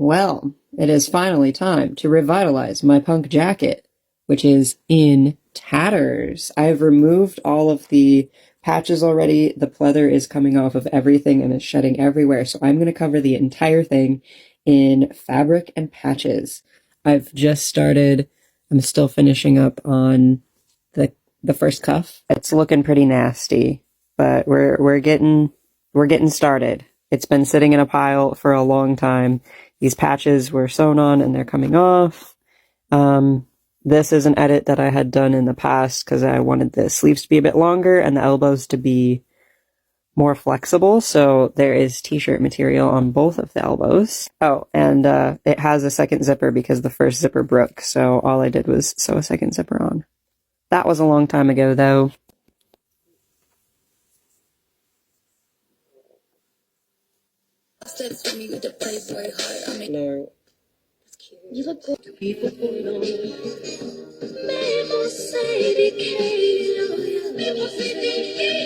Well, it is finally time to revitalize my punk jacket, which is in tatters. I've removed all of the patches already. The pleather is coming off of everything and is shedding everywhere, so I'm going to cover the entire thing in fabric and patches. I've just started. I'm still finishing up on the first cuff. It's looking pretty nasty, but we're getting started. It's been sitting in a pile for a long time. These patches were sewn on and they're coming off. This is an edit that I had done in the past because I wanted the sleeves to be a bit longer and the elbows to be more flexible. So there is t-shirt material on both of the elbows. Oh, and it has a second zipper because the first zipper broke. So all I did was sew a second zipper on. That was a long time ago though. Steps for me with the Playboy heart. I mean, No. you look good. People say they can't. People say they can't.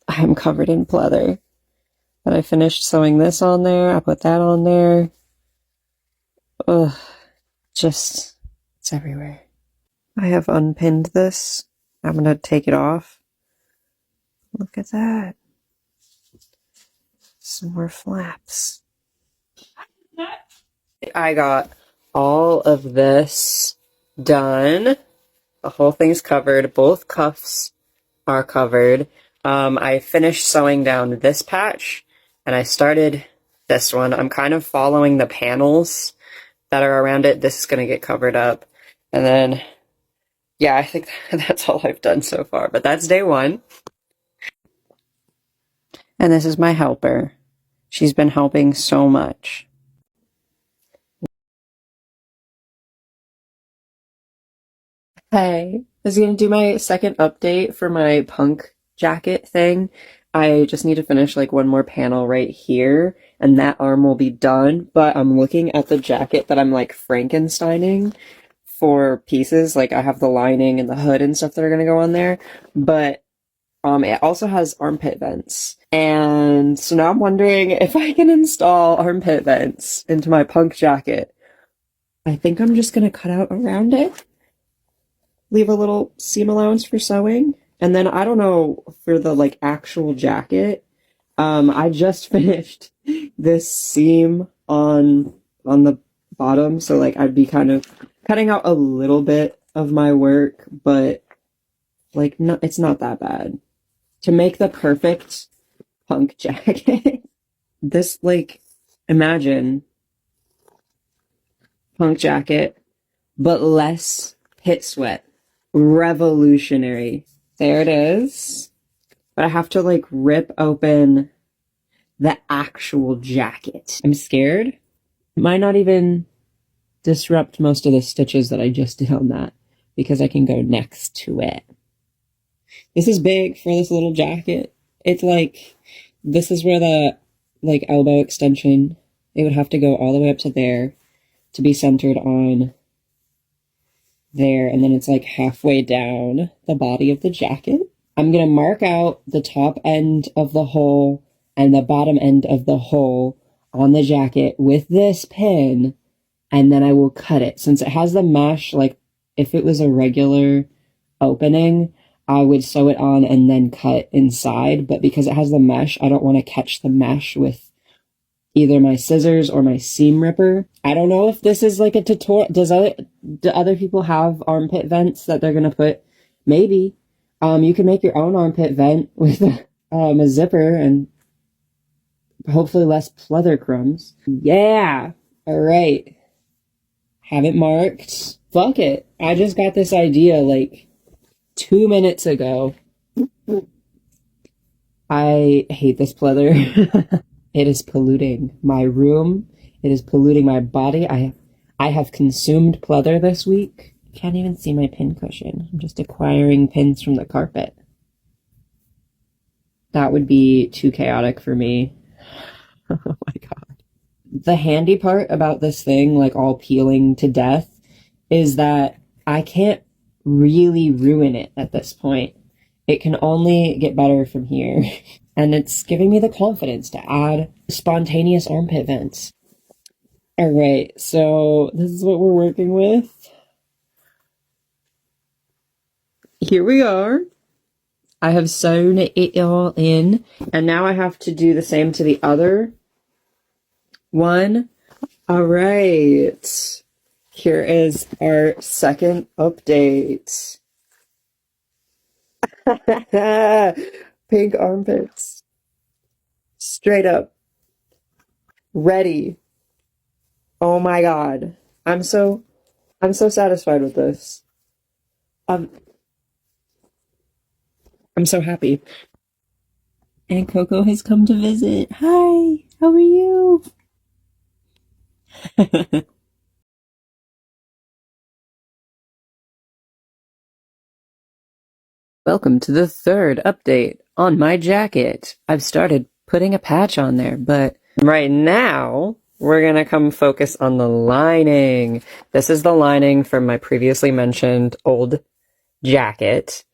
I'm covered in pleather. But I finished sewing this on there. I put that on there. Ugh. It's everywhere. I have unpinned this. I'm gonna take it off. Look at that. Some more flaps. I got all of this done. The whole thing's covered. Both cuffs are covered. I finished sewing down this patch and I started this one. I'm kind of following the panels that are around it. This is going to get covered up. And then, yeah, I think that's all I've done so far. But that's day one. And this is my helper. She's been helping so much. Hey, I was going to do my second update for my punk jacket thing. I just need to finish like one more panel right here and that arm will be done, but I'm looking at the jacket that I'm like Frankensteining for pieces. Like I have the lining and the hood and stuff that are going to go on there, but it also has armpit vents. And so now I'm wondering if I can install armpit vents into my punk jacket. I think I'm just going to cut out around it. Leave a little seam allowance for sewing. And then I don't know for the like actual jacket. I just finished this seam on the bottom, so like I'd be kind of cutting out a little bit of my work, but like no, it's not that bad. To make the perfect punk jacket. This like imagine punk jacket, but less pit sweat. Revolutionary. There it is. But I have to like rip open the actual jacket. I'm scared. It might not even disrupt most of the stitches that I just did on that because I can go next to it. This is big for this little jacket. It's like, this is where the like elbow extension, it would have to go all the way up to there to be centered on there, and then it's like halfway down the body of the jacket. I'm going to mark out the top end of the hole and the bottom end of the hole on the jacket with this pin, and then I will cut it. Since it has the mesh, like if it was a regular opening, I would sew it on and then cut inside, but because it has the mesh, I don't want to catch the mesh with either my scissors or my seam ripper. I don't know if this is like a tutorial. Do other people have armpit vents that they're going to put? Maybe. You can make your own armpit vent with a zipper and hopefully less pleather crumbs. Yeah. All right. Have it marked. Fuck it. I just got this idea like 2 minutes ago. I hate this pleather. It is polluting my room. It is polluting my body. I have consumed pleather this week. Can't even see my pin cushion. I'm just acquiring pins from the carpet. That would be too chaotic for me. Oh my god. The handy part about this thing, like all peeling to death, is that I can't really ruin it at this point. It can only get better from here. And it's giving me the confidence to add spontaneous armpit vents. Alright, so this is what we're working with. Here we are. I have sewn it all in, and now I have to do the same to the other one. Alright. Here is our second update. Pink armpits. Straight up. Ready. Oh my god. I'm so satisfied with this. I'm so happy. And Coco has come to visit. Hi, how are you? Welcome to the third update on my jacket. I've started putting a patch on there, but right now we're gonna come focus on the lining. This is the lining from my previously mentioned old jacket.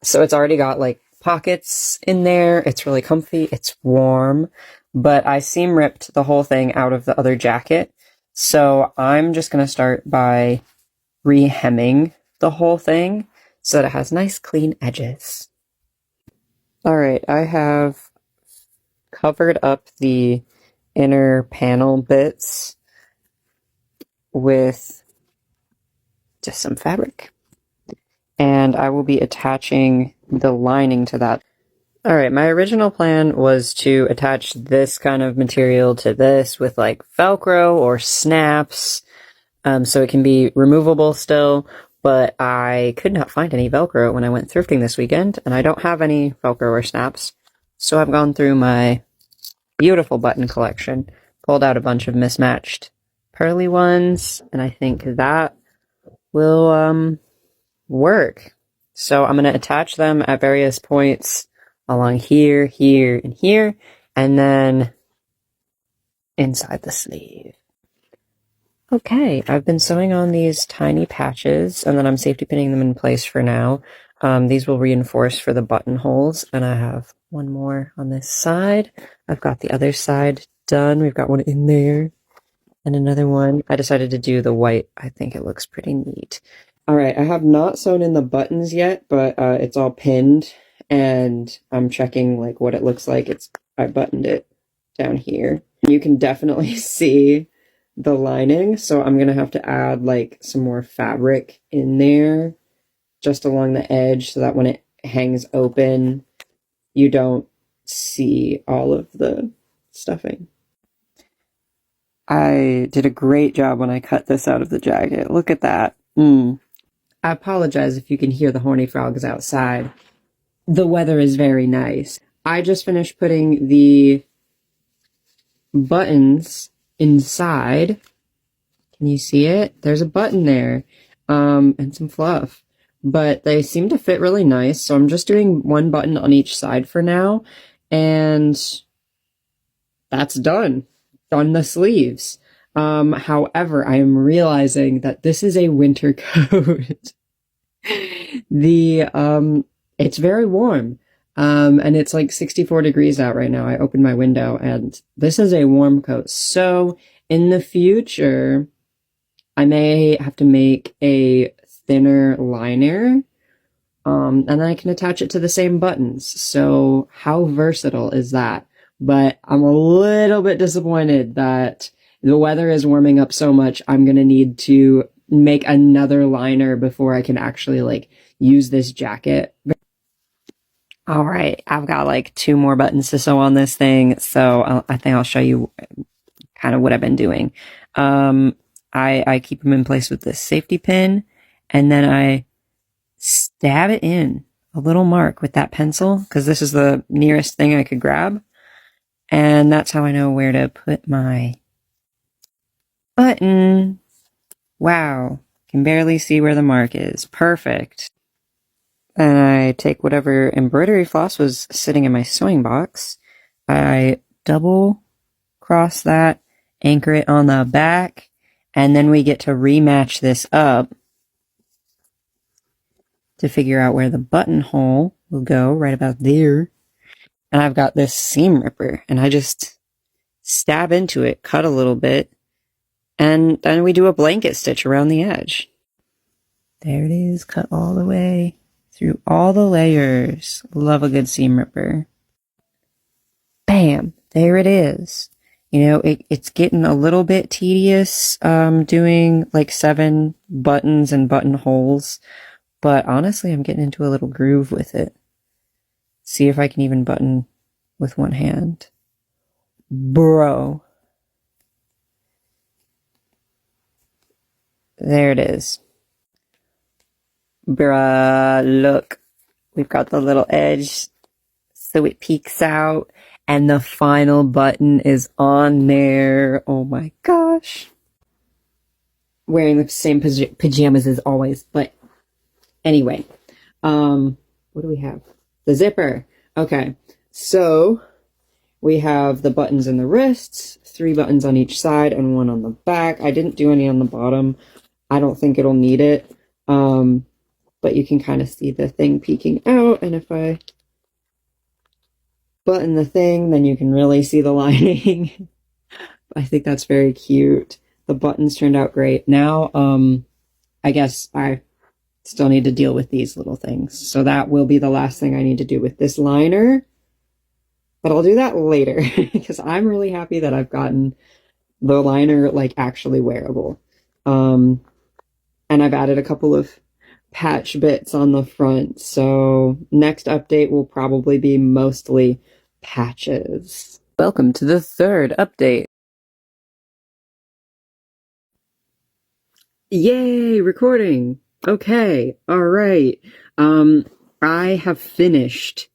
So it's already got like pockets in there. It's really comfy. It's warm, but I seam ripped the whole thing out of the other jacket. So I'm just going to start by re-hemming the whole thing so that it has nice clean edges. All right, I have covered up the inner panel bits with just some fabric. And I will be attaching the lining to that. Alright, my original plan was to attach this kind of material to this with like Velcro or snaps, so it can be removable still, but I could not find any Velcro when I went thrifting this weekend, and I don't have any Velcro or snaps, so I've gone through my beautiful button collection, pulled out a bunch of mismatched pearly ones, and I think that will, work. So I'm going to attach them at various points along here, here, and here, and then inside the sleeve. Okay, I've been sewing on these tiny patches, and then I'm safety pinning them in place for now. These will reinforce for the buttonholes, and I have one more on this side. I've got the other side done. We've got one in there, and another one. I decided to do the white. I think it looks pretty neat. Alright, I have not sewn in the buttons yet, but it's all pinned, and I'm checking like what it looks like. I buttoned it down here. You can definitely see the lining, so I'm gonna have to add like some more fabric in there just along the edge so that when it hangs open, you don't see all of the stuffing. I did a great job when I cut this out of the jacket. Look at that. I apologize if you can hear the horny frogs outside. The weather is very nice. I just finished putting the buttons inside. Can you see it? There's a button there, and some fluff. But they seem to fit really nice, so I'm just doing one button on each side for now, and that's done. Done the sleeves. However, I am realizing that this is a winter coat. It's very warm. And it's like 64 degrees out right now. I opened my window and this is a warm coat. So in the future, I may have to make a thinner liner. And then I can attach it to the same buttons. So how versatile is that? But I'm a little bit disappointed that the weather is warming up so much. I'm going to need to make another liner before I can actually like use this jacket. All right, I've got like 2 more buttons to sew on this thing, so I think I'll show you kind of what I've been doing. I keep them in place with this safety pin, and then I stab it in a little mark with that pencil, because this is the nearest thing I could grab, and that's how I know where to put my button. Wow, can barely see where the mark is. Perfect. And I take whatever embroidery floss was sitting in my sewing box, I double cross that anchor it on the back, and then we get to rematch this up to figure out where the buttonhole will go, right about there. And I've got this seam ripper, and I just stab into it, cut a little bit, and then we do a blanket stitch around the edge. There it is, cut all the way through all the layers. Love a good seam ripper. Bam! There it is. You know, it's getting a little bit tedious doing like 7 buttons and buttonholes, but honestly, I'm getting into a little groove with it. See if I can even button with one hand. Bro. There it is. Bruh, look. We've got the little edge so it peeks out, and the final button is on there. Oh my gosh. Wearing the same pajamas as always, but anyway. What do we have? The zipper. Okay, so we have the buttons in the wrists, 3 buttons on each side and 1 on the back. I didn't do any on the bottom. I don't think it'll need it. But you can kind of see the thing peeking out, and if I button the thing, then you can really see the lining. I think that's very cute. The buttons turned out great. Now, I guess I still need to deal with these little things. So that will be the last thing I need to do with this liner. But I'll do that later, because I'm really happy that I've gotten the liner, like, actually wearable. And I've added a couple of patch bits on the front, so next update will probably be mostly patches. Welcome to the 3rd update. Yay, recording! Okay, alright. I have finished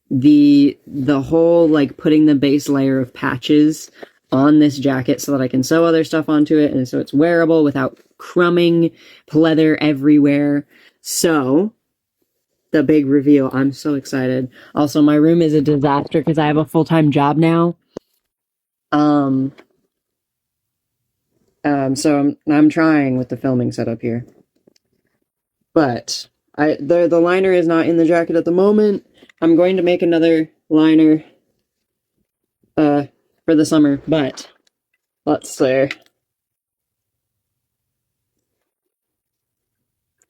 the whole, like, putting the base layer of patches on this jacket so that I can sew other stuff onto it, and so it's wearable without crumbing pleather everywhere. So, the big reveal. I'm so excited. Also, my room is a disaster because I have a full-time job now. So I'm trying with the filming setup here. But the liner is not in the jacket at the moment. I'm going to make another liner for the summer, but let's see.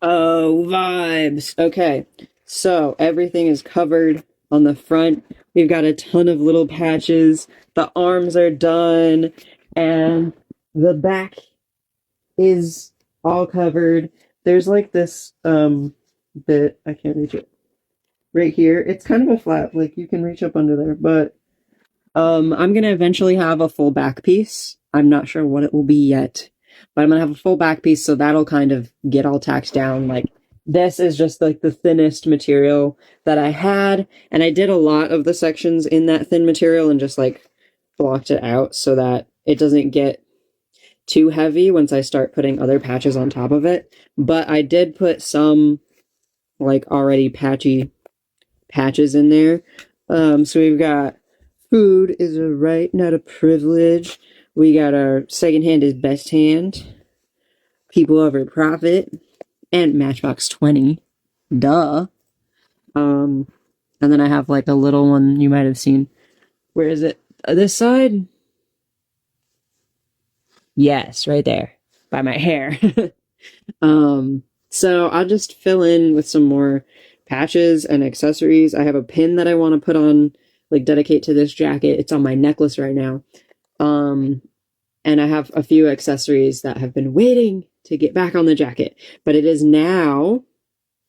Oh, vibes. Okay, so everything is covered on the front. We've got a ton of little patches. The arms are done, and the back is all covered. There's like this bit, I can't reach it, right here. It's kind of a flap, like you can reach up under there, but I'm gonna eventually have a full back piece. I'm not sure what it will be yet, but I'm gonna have a full back piece, so that'll kind of get all tacked down. Like, this is just like the thinnest material that I had, and I did a lot of the sections in that thin material and just like blocked it out so that it doesn't get too heavy once I start putting other patches on top of it. But I did put some like already patchy patches in there. So we've got food is a right, not a privilege. We got our second hand is best hand, people over profit, and Matchbox 20. Duh. And then I have like a little one you might have seen. Where is it? This side? Yes, right there. By my hair. So I'll just fill in with some more patches and accessories. I have a pin that I want to put on, like dedicate to this jacket. It's on my necklace right now. And I have a few accessories that have been waiting to get back on the jacket, but it is now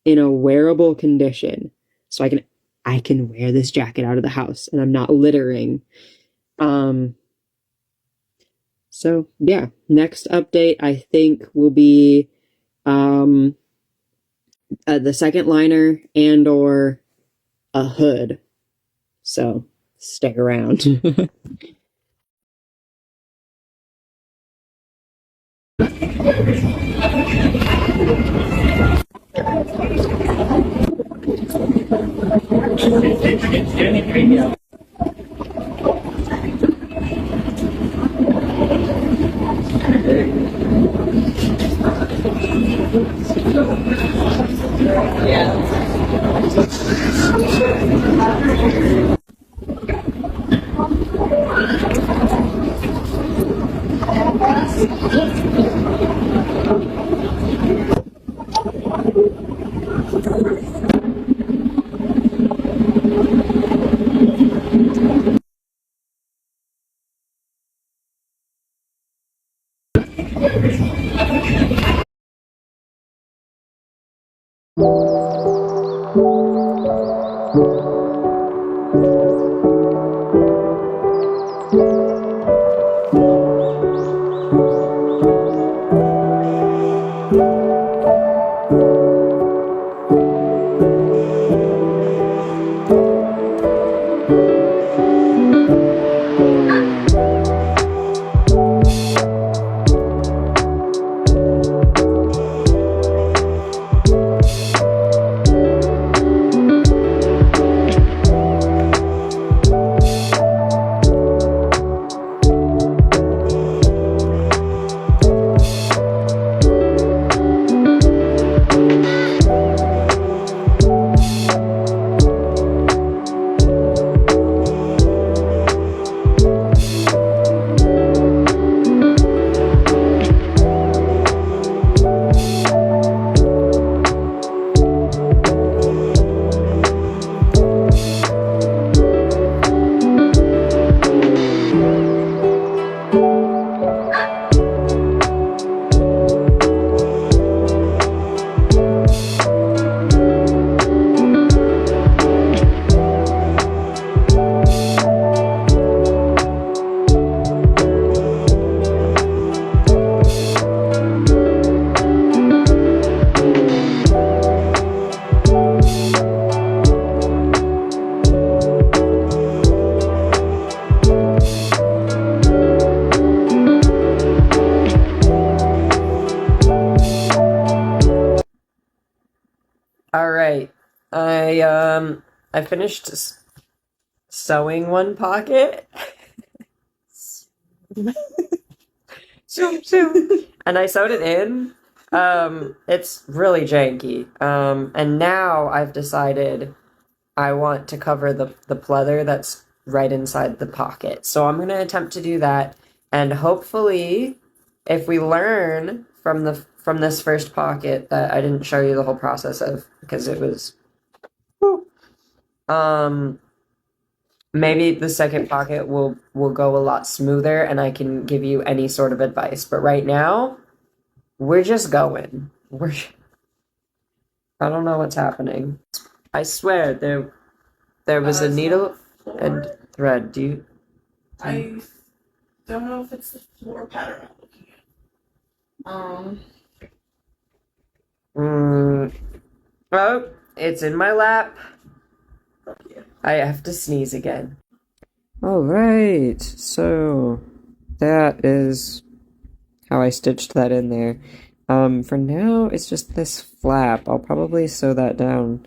in a wearable condition. So I can wear this jacket out of the house and I'm not littering. So yeah, next update I think will be the second liner and or a hood. So stick around. All right. I finished sewing one pocket. And I sewed it in. It's really janky. And now I've decided I want to cover the pleather that's right inside the pocket. So I'm gonna attempt to do that, and hopefully, if we learn from this first pocket that I didn't show you the whole process of because it was, um, maybe the second pocket will go a lot smoother, and I can give you any sort of advice. But right now, we're just going. I don't know what's happening. I swear there was a needle and thread. Do you? I don't know if it's the floor pattern I'm looking at. Oh, it's in my lap. Yeah. I have to sneeze again. All right, so that is how I stitched that in there. For now, it's just this flap. I'll probably sew that down,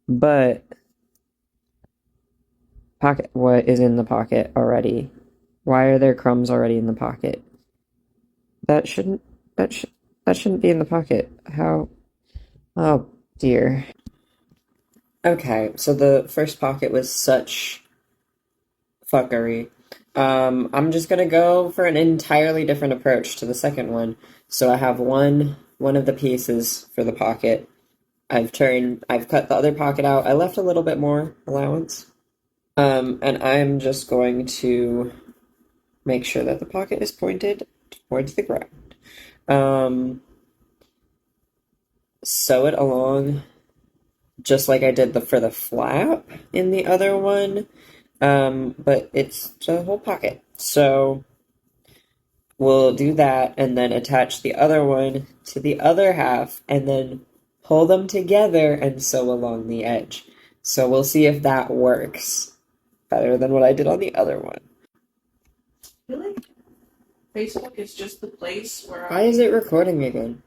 but pocket, what is in the pocket already? Why are there crumbs already in the pocket? That shouldn't, that shouldn't be in the pocket. How? Oh dear. Okay, so the first pocket was such fuckery. I'm just gonna go for an entirely different approach to the second one. So I have one of the pieces for the pocket. I've cut the other pocket out. I left a little bit more allowance. And I'm just going to make sure that the pocket is pointed towards the ground. Sew it along just like I did for the flap in the other one. But it's a whole pocket. So we'll do that and then attach the other one to the other half and then pull them together and sew along the edge. So we'll see if that works better than what I did on the other one. I feel like Facebook is just the place where Why is it recording again?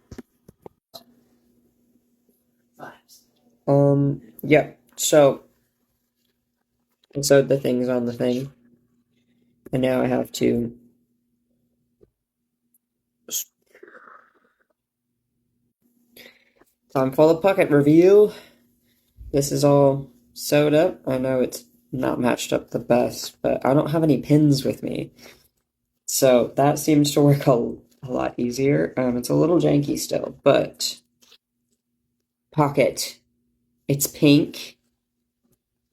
Yeah, so I sewed the things on the thing. And now I have to time for the pocket review. This is all sewed up. I know it's not matched up the best, but I don't have any pins with me. So that seems to work a lot easier. It's a little janky still, but pocket. It's pink.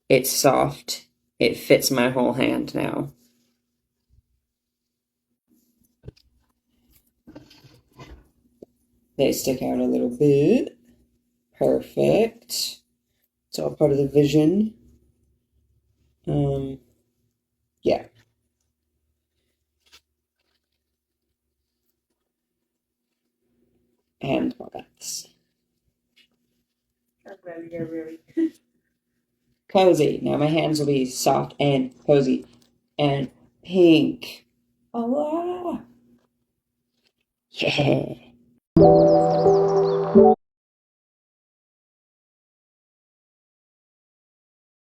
It's soft. It fits my whole hand now. They stick out a little bit. Perfect. It's all part of the vision. Yeah. And pockets. Cozy. Now my hands will be soft and cozy and pink. Oh, yeah.